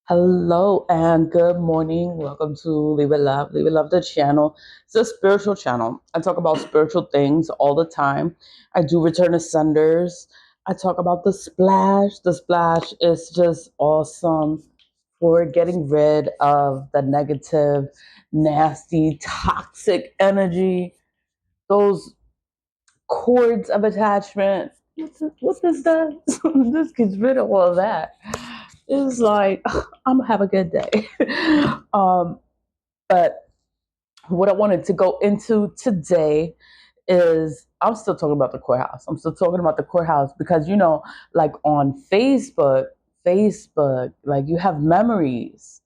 Hello and good morning. Welcome to Leave It Love. Leave It Love, the channel. It's a spiritual channel. I talk about spiritual things all the time. I do return to senders. I talk about the splash. The splash is just awesome for getting rid of the negative, nasty, toxic energy, those cords of attachment. What this does? This gets rid of all of that. It's like I'm gonna have a good day. um, but what I wanted to go into today is I'm still talking about the courthouse. I'm still talking about the courthouse because like on Facebook, like you have memories.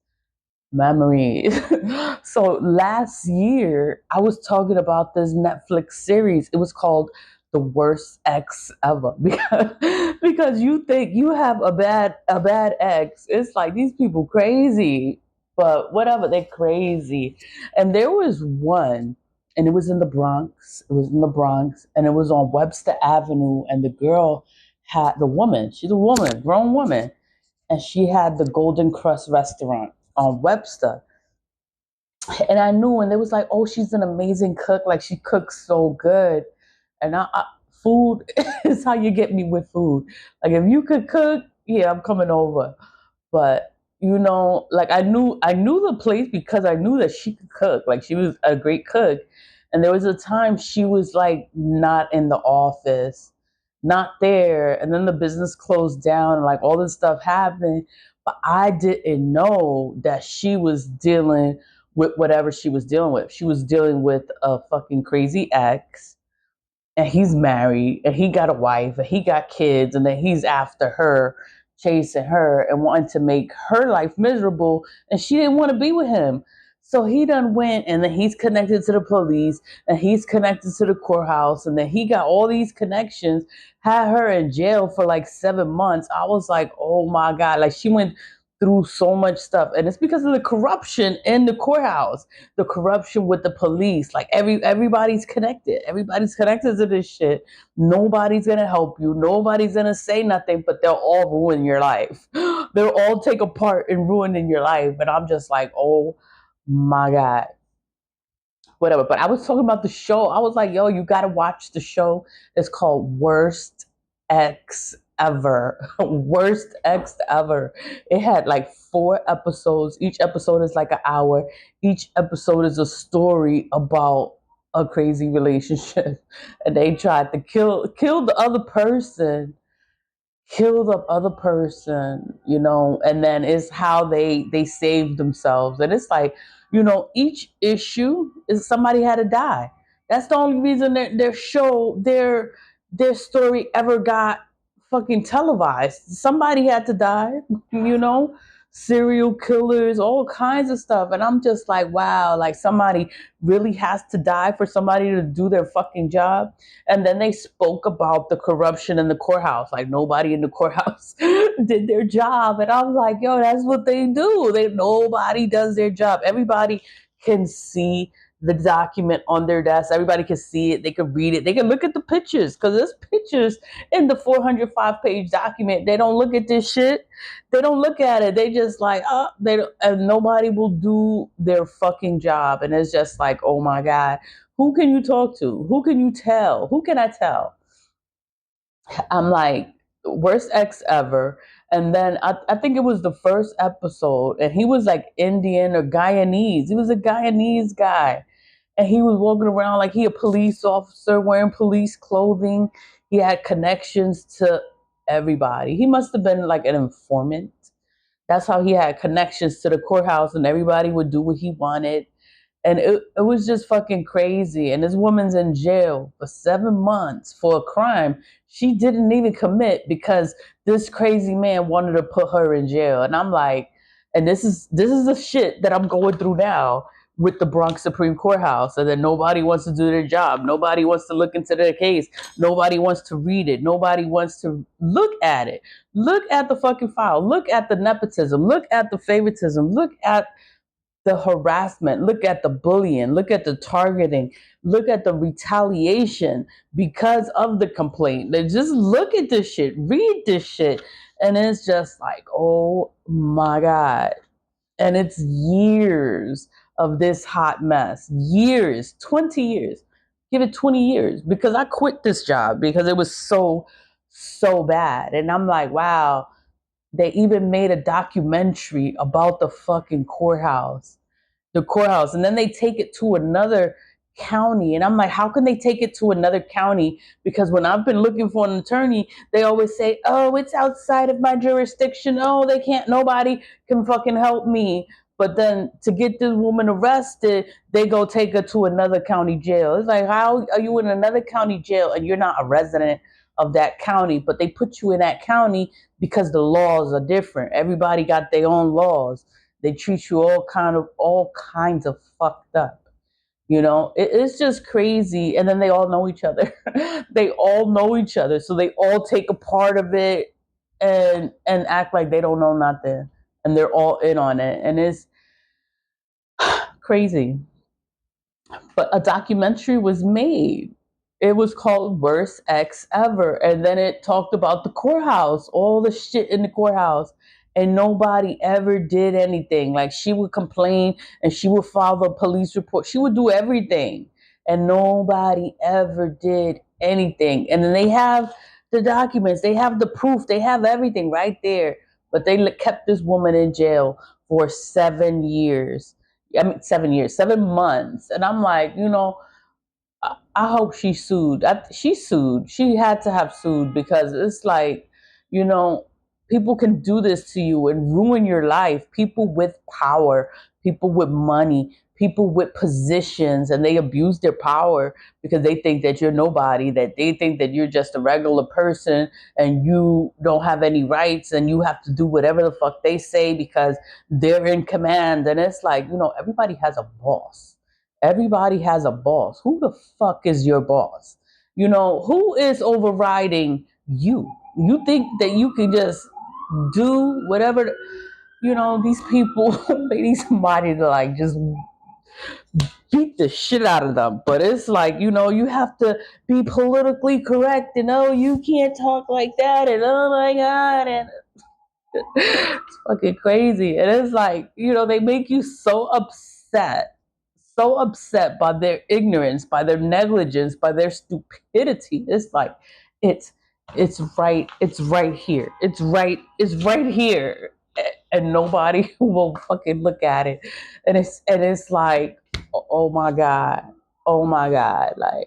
So last year I was talking about this Netflix series. It was called The Worst Ex Ever because you think you have a bad ex. It's like these people crazy, but whatever, they're crazy. And there was one, and it was in the Bronx. It was in the Bronx, and it was on Webster Avenue. And the girl had the woman. She's a woman, grown woman, and she had the Golden Crust restaurant on Webster. And I knew, and they was like, "Oh, she's an amazing cook. Like she cooks so good." And food is how you get me with food. Like if you could cook, yeah, I'm coming over. But like I knew the place because I knew that she could cook. Like she was a great cook. And there was a time she was like not in the office, not there, and then the business closed down and like all this stuff happened. But I didn't know that she was dealing with whatever she was dealing with. She was dealing with a fucking crazy ex, and he's married, and he got a wife, and he got kids, and then he's after her, chasing her, and wanting to make her life miserable, and she didn't want to be with him. So he done went, and then he's connected to the police, and he's connected to the courthouse, and then he got all these connections, had her in jail for like 7 months. I was like, oh my God, like she went through so much stuff, and it's because of the corruption in the courthouse, the corruption with the police. Like everybody's connected. Everybody's connected to this shit. Nobody's gonna help you. Nobody's gonna say nothing, but they'll all ruin your life. They'll all take a part in ruining your life. And I'm just like, oh my God. Whatever. But I was talking about the show. I was like, yo, you gotta watch the show. It's called Worst Ex Ever. Worst Ex Ever. It had like 4 episodes. Each episode is like an hour. Each episode is a story about a crazy relationship. And they tried to kill the other person, kill the other person, and then it's how they saved themselves. And it's like, each issue is somebody had to die. That's the only reason their story ever got fucking televised. Somebody had to die, you know serial killers, all kinds of stuff. And I'm just like, wow, like somebody really has to die for somebody to do their fucking job. And then they spoke about the corruption in the courthouse. Like nobody in the courthouse did their job. And I was like, yo, that's what they do. Nobody does their job. Everybody can see the document on their desk. Everybody can see it. They can read it. They can look at the pictures because there's pictures in the 405-page document. They don't look at this shit. They don't look at it. They just like, they don't, and nobody will do their fucking job. And it's just like, oh my God, who can you talk to? Who can you tell? Who can I tell? I'm like, worst ex ever. And then I think it was the first episode, and he was like Indian or Guyanese. He was a Guyanese guy. And he was walking around like he a police officer wearing police clothing. He had connections to everybody. He must have been like an informant. That's how he had connections to the courthouse, and everybody would do what he wanted. And it was just fucking crazy. And this woman's in jail for 7 months for a crime she didn't even commit because this crazy man wanted to put her in jail. And I'm like, and this is the shit that I'm going through now with the Bronx Supreme Courthouse, and then nobody wants to do their job. Nobody wants to look into their case. Nobody wants to read it. Nobody wants to look at it. Look at the fucking file. Look at the nepotism. Look at the favoritism. Look at the harassment, look at the bullying, look at the targeting, look at the retaliation because of the complaint. Just look at this shit, read this shit. And it's just like, oh my God. And it's years of this hot mess. Years, 20 years. Give it 20 years because I quit this job because it was so bad. And I'm like, wow, they even made a documentary about the courthouse, and then they take it to another county, and I'm like, how can they take it to another county? Because when I've been looking for an attorney, they always say, oh, it's outside of my jurisdiction, oh, they can't, nobody can fucking help me. But then to get this woman arrested, they go take her to another county jail. It's like, how are you in another county jail and you're not a resident of that county? But they put you in that county because the laws are different. Everybody got their own laws. They treat you all kinds of fucked up. It's just crazy. And then they all know each other. They all know each other, so they all take a part of it and act like they don't know nothing, and they're all in on it, and it's crazy. But a documentary was made. It was called Worst Ex Ever. And then it talked about the courthouse, all the shit in the courthouse. And nobody ever did anything. Like, she would complain and she would file a police report. She would do everything. And nobody ever did anything. And then they have the documents, they have the proof, they have everything right there. But they kept this woman in jail for 7 years. I mean, 7 years, 7 months. And I'm like, I hope she sued. She sued. She had to have sued because it's like, you know, people can do this to you and ruin your life. People with power, people with money, people with positions, and they abuse their power because they think that you're nobody, that they think that you're just a regular person and you don't have any rights and you have to do whatever the fuck they say because they're in command. And it's like, everybody has a boss. Everybody has a boss. Who the fuck is your boss? Who is overriding you? You think that you can just do whatever, these people, they need somebody to like just beat the shit out of them. But it's like, you have to be politically correct and oh, you can't talk like that and oh my God. And it's fucking crazy. And it's like, they make you so upset by their ignorance, by their negligence, by their stupidity. It's like, it's it's right here. It's right here. And nobody will fucking look at it. And it's like, oh my God. Oh my God. Like,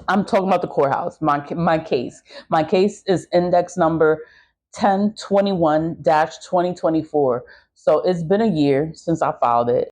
I'm talking about the courthouse. My case. My case is index number 1021-2024. So it's been a year since I filed it.